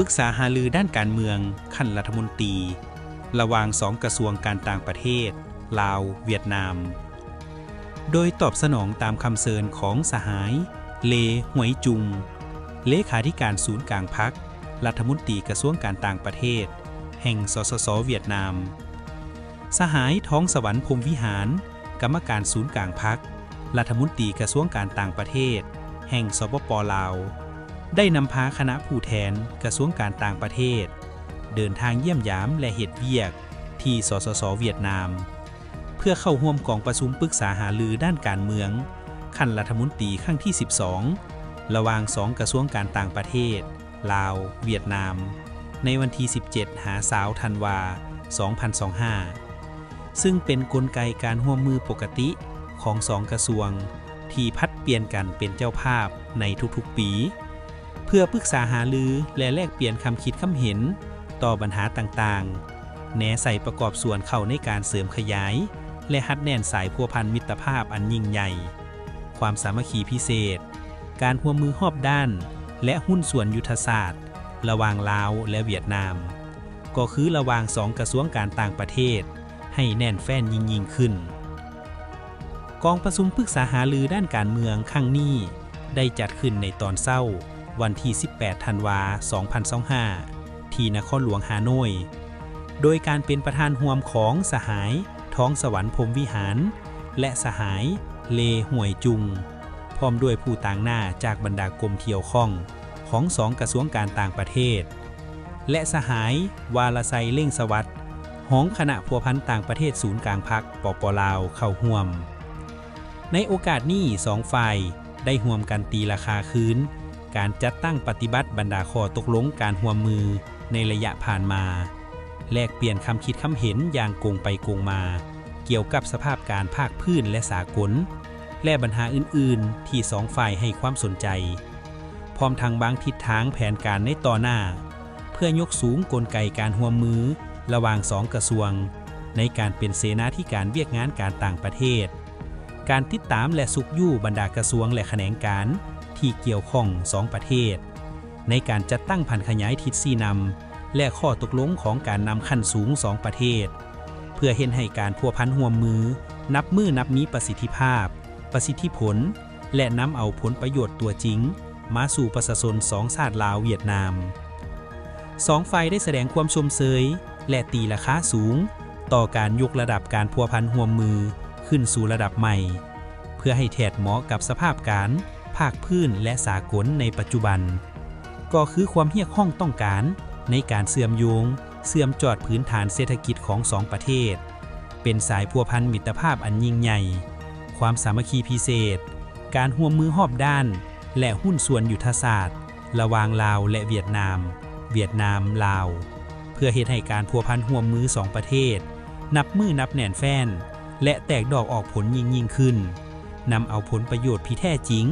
รึกษาหารือด้านการเมืองขั้นรัฐมนตรีระหว่าง2กระทรวงการต่างประเทศลาวเวียดนามโดยตอบสนองตามคำเชิญของสหายเลหวยจุงเลขาธิการศูนย์กลางพรรครัฐมนตรีกระทรวงการต่างประเทศแห่งสสส.เวียดนามสหายท้องสวรรค์พรหมวิหารกรรมการศูนย์กลางพรรครัฐมนตรีกระทรวงการต่างประเทศแห่งสปป.ลาวได้นำพาคณะผู้แทนกระทรวงการต่างประเทศเดินทางเยี่ยมยามและเฮ็ดเวียกที่สสส.เวียดนามเพื่อเข้าร่วมกองประชุมปรึกษาหารือด้านการเมืองขั้นรัฐมนตรีครั้งที่12ระหว่าง2กระทรวงการต่างประเทศลาวเวียดนามในวันที่17 ธันวาคม 2025ซึ่งเป็นกลไกการร่วมมือปกติของ2กระทรวงที่พัดเปลี่ยนกันเป็นเจ้าภาพในทุกๆปีเพื่อปรึกษาหารือและแลกเปลี่ยนคำคิดคำเห็นต่อปัญหาต่างๆแนใส่ประกอบส่วนเข้าในการเสริมขยายและฮัดแน่นสายพัวพันมิตรภาพอันยิ่งใหญ่ความสามัคคีพิเศษการร่วมมือรอบด้านและหุ้นส่วนยุทธศาสตร์ระหว่างลาวและเวียดนามก็คือระหว่าง2กระทรวงการต่างประเทศให้แน่นแฟ้นยิ่งขึ้นกองประชุมปรึกษาหารือด้านการเมืองครั้งนี้ได้จัดขึ้นในตอนเช้าวันที่18 ธันวาคม 2025ที่นครหลวงฮานอยโดยการเป็นประธานร่วมของสหายท้องสวรรค์พรหมวิหารและสหายเลหวยจุงพร้อมด้วยผู้ต่างหน้าจากบรรดากรมเที่ยวข้องของ2กระทรวงการต่างประเทศและสหายวาลไซเล่งสวัสดิ์ของคณะพัวพันต่างประเทศศูนย์กลางพรรคปป.ลาวเข้าร่วมในโอกาสนี้2ฝ่ายได้ร่วมกันตีราคาคืนการจัดตั้งปฏิบัติบรรดาข้อตกลงการร่วมมือในระยะผ่านมาแลกเปลี่ยนคำคิดคำเห็นอย่างโกงไปโกงมาเกี่ยวกับสภาพการภาคพื้นและสากลและปัญหาอื่นๆที่2ฝ่ายให้ความสนใจพร้อมทางบางทิศทางแผนการในต่อหน้าเพื่อยกสูงกลไกการร่วมมือระหว่าง2กระทรวงในการเป็นเสนาธิการเวียกงานการต่างประเทศการติดตามและสุขยู่บรรดากระทรวงและแขนงการที่เกี่ยวข้อง2ประเทศในการจัดตั้งพันขยายทิศ4นำและข้อตกลงของการนำขั้นสูง2ประเทศเพื่อเห็นให้การพัวพันร่วมมือนับมีประสิทธิภาพประสิทธิผลและนำเอาผลประโยชน์ตัวจริงมาสู่ประชาชน2ชาติลาวเวียดนาม2ฝ่ายได้แสดงความชมเชยและตีราคาสูงต่อการยกระดับการพัวพันร่วมมือขึ้นสู่ระดับใหม่เพื่อให้แทดเหมาะกับสภาพการภาคพื้นและสากลในปัจจุบันก็คือความเรียกร้องต้องการในการเชื่อมโยงเชื่อมจอดพื้นฐานเศรษฐกิจของ2ประเทศเป็นสายพัวพันมิตรภาพอันยิ่งใหญ่ความสามัคคีพิเศษการร่วมมือรอบด้านและหุ้นส่วนยุทธศาสตร์ระหว่างลาวและเวียดนามลาวเพื่อเฮ็ดให้การพัวพันร่วมมือ2ประเทศนับแน่นแฟ้นและแตกดอกออกผลยิ่งขึ้นนำเอาผลประโยชน์ที่แท้จริง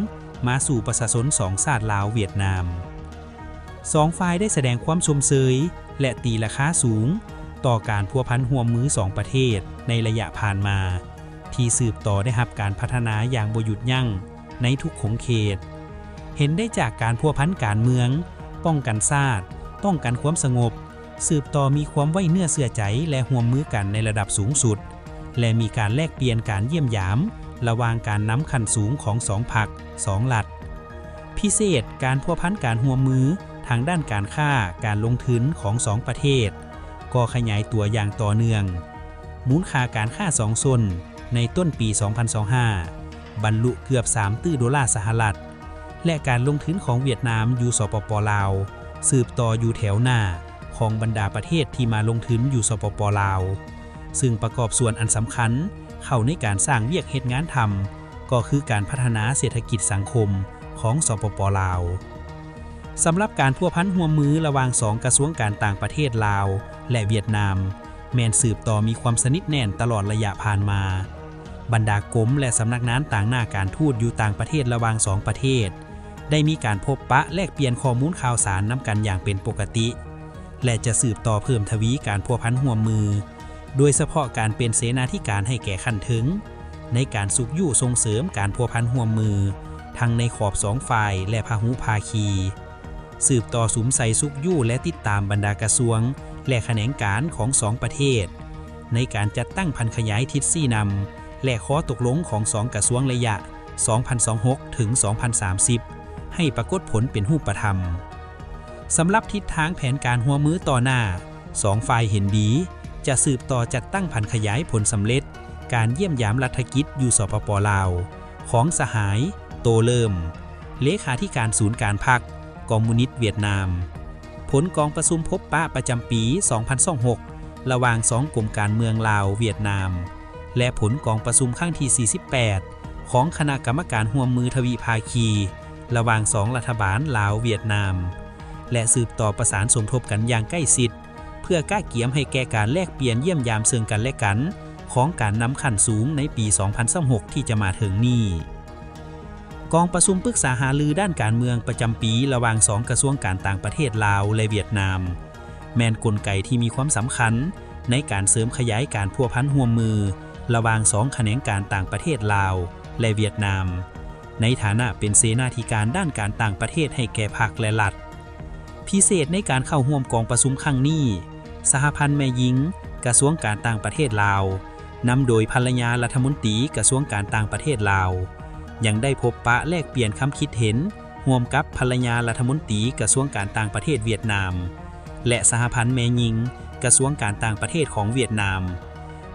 มาสู่ประชาชน2ชาติลาวเวียดนาม2ฝ่ายได้แสดงความชมเชยและตีราคาสูงต่อการพัวพันร่วมมือ2ประเทศในระยะผ่านมาที่สืบต่อได้รับการพัฒนาอย่างบ่หยุดยั้งในทุกขงเขตเห็นได้จากการพัวพันการเมืองป้องกันชาติป้องกันความสงบสืบต่อมีความไว้เนื้อเชื่อใจและร่วมมือกันในระดับสูงสุดและมีการแลกเปลี่ยนการเยี่ยมยามระหว่างการนำขั้นสูงของ2พรรค2รัฐพิเศษการพัวพันการร่วมมือทางด้านการค้าการลงทุนของ2ประเทศก็ขยายตัวอย่างต่อเนื่องมูลค่าการค้า2ชนในต้นปี 2025 บรรลุเกือบ3 ตื้อดอลลาร์สหรัฐและการลงทุนของเวียดนามอยู่สปป.ลาวสืบต่ออยู่แถวหน้าของบรรดาประเทศที่มาลงทุนอยู่สปป.ลาวซึ่งประกอบส่วนอันสำคัญเข้าในการสร้างเวียกเฮ็ดงานทำก็คือการพัฒนาเศรษฐกิจสังคมของสปป.ลาวสำหรับการพัวพันร่วมมือระหว่าง2กระทรวงการต่างประเทศลาวและเวียดนามแม่นสืบต่อมีความสนิทแน่นตลอดระยะผ่านมาบรรดากรมและสำนักงานต่างหน้าการทูตอยู่ต่างประเทศระหว่าง2ประเทศได้มีการพบปะแลกเปลี่ยนข้อมูลข่าวสารนำกันอย่างเป็นปกติและจะสืบต่อเพิ่มทวีการพัวพันร่วมมือโดยเฉพาะการเป็นเสนาธิการให้แก่ขั้นถึงในการสุขยู่ส่งเสริมการพัวพันร่วมมือทั้งในขอบ2ฝ่ายและพหุภาคี สืบต่อสุมใสสุกยู่และติดตามบรรดากระทรวงและแขนงการของสองประเทศในการจัดตั้งพันขยายทิศซี่นำและข้อตกลงของสองกระทรวงระยะ 2026 ถึง 2030 ให้ปรากฏผลเป็นรูปธรรมสำหรับทิศทางแผนการหัวมือต่อหน้าสองฝ่ายเห็นดีจะสืบต่อจัดตั้งพันขยายผลสำเร็จการเยี่ยมยามรัฐกิจอยู่สปป.ลาวของสหายโตเริ่มเลขาธิการศูนย์การพรรคคอมมิวนิสต์เวียดนามผลกองประชุมพบปะประจำปี 2026 ระหว่างสองกรมการเมืองลาวเวียดนามและผลกองประชุมครั้งที่ 48 ของคณะกรรมการร่วมมือทวิภาคีระหว่างสองรัฐบาลลาวเวียดนามและสืบต่อประสานสมทบกันอย่างใกล้ชิดเพื่อก้าเกียมให้แก่การแลกเปลี่ยนเยี่ยมยามซึ่งกันและกันของการนำขั้นสูงในปี 2026 ที่จะมาถึงนี้กองประชุมปรึกษาหารือด้านการเมืองประจำปีระหว่างสองกระทรวงการต่างประเทศลาวและเวียดนามแม่นกลไกที่มีความสำคัญในการเสริมขยายการพัวพันร่วมมือระหว่างสองแขนงการต่างประเทศลาวและเวียดนามในฐานะเป็นเสนาธิการด้านการต่างประเทศให้แก่พรรคและรัฐพิเศษในการเข้าร่วมกองประชุมครั้งนี้สหพันธ์แม่หญิงกระทรวงการต่างประเทศลาวนำโดยภรรยารัฐมนตรีกระทรวงการต่างประเทศลาวยังได้พบปะแลกเปลี่ยนความคิดเห็นร่วมกับภรรยารัฐมนตรีกระทรวงการต่างประเทศเวียดนามและสหพันธ์แม่หญิงกระทรวงการต่างประเทศของเวียดนาม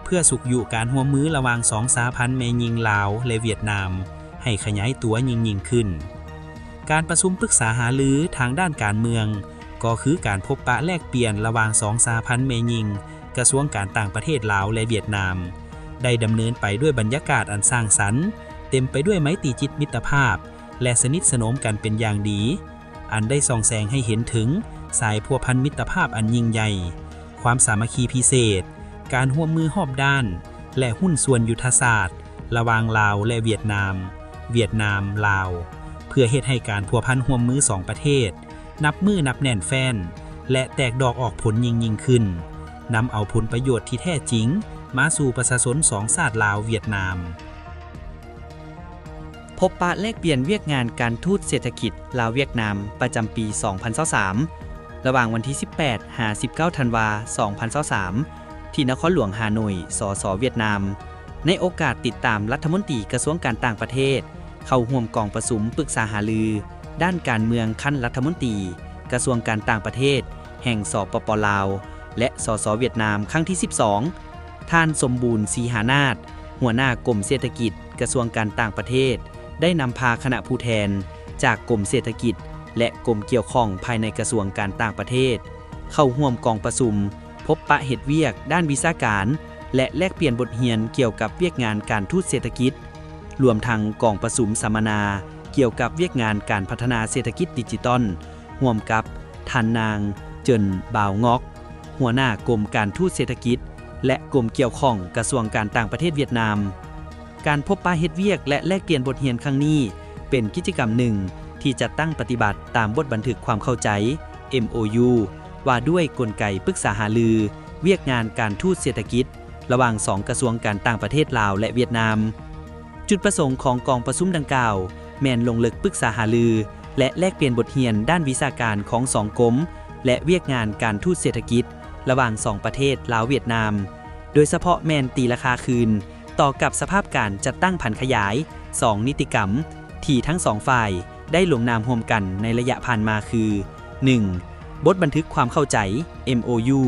เพื่อสุขอยู่การร่วมมือระหว่างสองสหพันธ์แม่หญิงลาวและเวียดนามให้ขยายตัวยิ่งขึ้นการประชุมปรึกษาหารือทางด้านการเมืองก็คือการพบปะแลกเปลี่ยนระหว่างสองสหพันธ์แม่หญิงกระทรวงการต่างประเทศลาวและเวียดนามได้ดำเนินไปด้วยบรรยากาศอันสร้างสรรค์เต็มไปด้วยไมตรีจิตมิตรภาพและสนิทสนมกันเป็นอย่างดีอันได้ส่องแสงให้เห็นถึงสายพัวพันมิตรภาพอันยิ่งใหญ่ความสามัคคีพิเศษการร่วมมือรอบด้านและหุ้นส่วนยุทธศาสตร์ระหว่างลาวและเวียดนามลาวเพื่อเฮ็ดให้การพัวพันร่วมมือสองประเทศนับมือนับแน่นแฟ้นและแตกดอกออกผลยิ่งขึ้นนำเอาผลประโยชน์ที่แท้จริงมาสู่ประชาชนสองชาติลาวเวียดนามพบปะแลกเปลี่ยนเวียกงานการทูตเศรษฐกิจลาวเวียดนามประจำปี 2023 ระหว่างวันที่ 18 หา 19 ธันวาคม 2023 ที่นครหลวงฮานอย สส.เวียดนาม ในโอกาสติดตามรัฐมนตรีกระทรวงการต่างประเทศเข้าร่วมกองประชุมปรึกษาหารือด้านการเมืองขั้นรัฐมนตรีกระทรวงการต่างประเทศแห่งสปป.ลาวและสส.เวียดนามครั้งที่ 12 ท่านสมบูรณ์ศรีหานาถหัวหน้ากรมเศรษฐกิจกระทรวงการต่างประเทศได้นำพาคณะผู้แทนจากกรมเศรษฐกิจและกรมเกี่ยวข้องภายในกระทรวงการต่างประเทศเข้าร่วมกองประชุมพบปะเฮ็ดเวียกด้านวิชาการและแลกเปลี่ยนบทเรียนเกี่ยวกับเวียกงานการทูตเศรษฐกิจรวมทั้งกองประชุมสัมมนาเกี่ยวกับเวียกงานการพัฒนาเศรษฐกิจดิจิตอลร่วมกับท่านนางเจินบ่าวงอกหัวหน้ากรมการทูตเศรษฐกิจและกรมเกี่ยวข้องกระทรวงการต่างประเทศเวียดนามการพบปะเฮ็ดเวียกและแลกเปลี่ยนบทเรียนครั้งนี้เป็นกิจกรรมหนึ่งที่จะตั้งปฏิบัติตามบทบันทึกความเข้าใจ MOU ว่าด้วยกลไกปรึกษาหารือเวียกงานการทูตเศรษฐกิจระหว่างสองกระทรวงการต่างประเทศลาวและเวียดนามจุดประสงค์ของกองประชุมดังกล่าวแม่นลงลึกปรึกษาหารือและแลกเปลี่ยนบทเรียนด้านวิชาการของสองกรมและเวียกงานการทูตเศรษฐกิจระหว่างสองประเทศลาวเวียดนามโดยเฉพาะแม่นตีราคาคืนต่อกับสภาพการจัดตั้งผันขยาย2นิติกรรมที่ทั้งสองฝ่ายได้ลงนามร่วมกันในระยะผ่านมาคือ 1. บทบันทึกความเข้าใจ MOU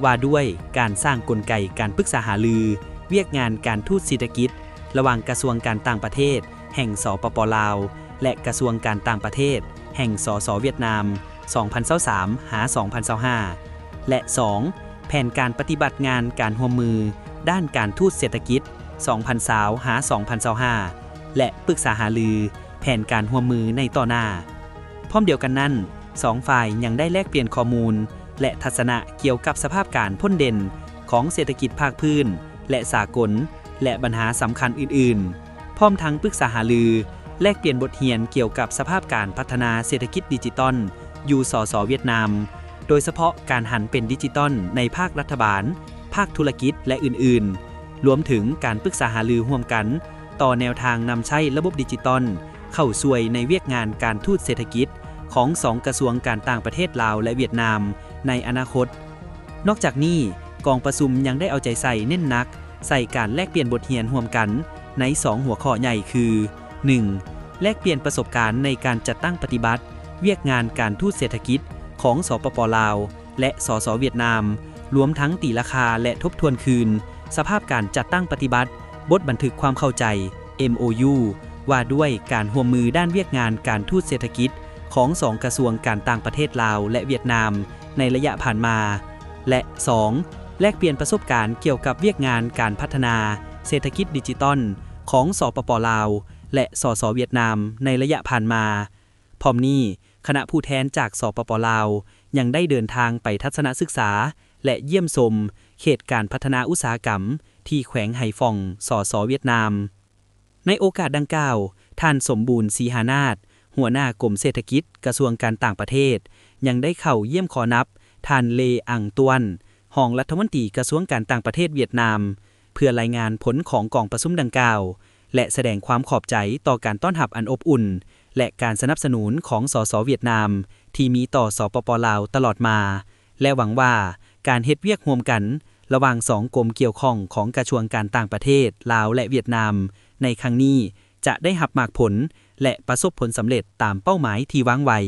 ว่าด้วยการสร้างกลไกการปรึกษาหารือเวียกงานการทูตเศรษฐกิจระหว่างกระทรวงการต่างประเทศแห่งสปป.ลาวและกระทรวงการต่างประเทศแห่งสส.เวียดนาม 2023 หา 2025 และ 2. แผนการปฏิบัติงานการร่วมมือด้านการทูตเศรษฐกิจ 2020 หา 2025 และปรึกษาหารือแผนการร่วมมือในต่อหน้าพร้อมเดียวกันนั้นสองฝ่ายยังได้แลกเปลี่ยนข้อมูลและทัศนะเกี่ยวกับสภาพการพ้นเด่นของเศรษฐกิจภาคพื้นและสากลและปัญหาสำคัญอื่นๆพร้อมทั้งปรึกษาหารือแลกเปลี่ยนบทเรียนเกี่ยวกับสภาพการพัฒนาเศรษฐกิจดิจิตอลอยู่สส.เวียดนามโดยเฉพาะการหันเป็นดิจิตอลในภาครัฐบาลภาคธุรกิจและอื่นๆรวมถึงการปรึกษาหารือร่วมกันต่อแนวทางนำใช้ระบบดิจิตอลเข้าช่วยในเวียกงานการทูตเศรษฐกิจ ของ2กระทรวงการต่างประเทศลาวและเวียดนามในอนาคตนอกจากนี้กองประชุมยังได้เอาใจใส่เน้นหนักใส่การแลกเปลี่ยนบทเรียนร่วมกันใน2หัวข้อใหญ่คือ 1. แลกเปลี่ยนประสบการณ์ในการจัดตั้งปฏิบัติเวียกงานการทูตเศรษฐกิจของสปป.ลาวและสส.เวียดนามรวมทั้งตีราคาและทบทวนคืนสภาพการจัดตั้งปฏิบัติบทบันทึกความเข้าใจ MOU ว่าด้วยการร่วมมือด้านเวียกงานการทูตเศรษฐกิจของ2กระทรวงการต่างประเทศลาวและเวียดนามในระยะผ่านมาและ 2. แลกเปลี่ยนประสบการณ์เกี่ยวกับเวียกงานการพัฒนาเศรษฐกิจดิจิตอลของสปป.ลาวและสส.เวียดนามในระยะผ่านมาพร้อมนี้คณะผู้แทนจากสปป.ลาวยังได้เดินทางไปทัศนศึกษาและเยี่ยมชมเขตการพัฒนาอุตสาหกรรมที่แขวงไหฟ่องสส.เวียดนามในโอกาสดังกล่าวท่านสมบูรณ์ศรีหานาถหัวหน้ากรมเศรษฐกิจกระทรวงการต่างประเทศยังได้เข้าเยี่ยมขอนับท่านเลอังตวนรองรัฐมนตรีกระทรวงการต่างประเทศเวียดนามเพื่อรายงานผลของกองประชุมดังกล่าวและแสดงความขอบใจต่อการต้อนรับอันอบอุ่นและการสนับสนุนของสส.เวียดนามที่มีต่อสปป.ลาวตลอดมาและหวังว่าการเฮ็ดเวียกร่วมกันระหว่าง2กรมเกี่ยวข้องของกระทรวงการต่างประเทศลาวและเวียดนามในครั้งนี้จะได้รับมากผลและประสบผลสำเร็จตามเป้าหมายที่วางไว้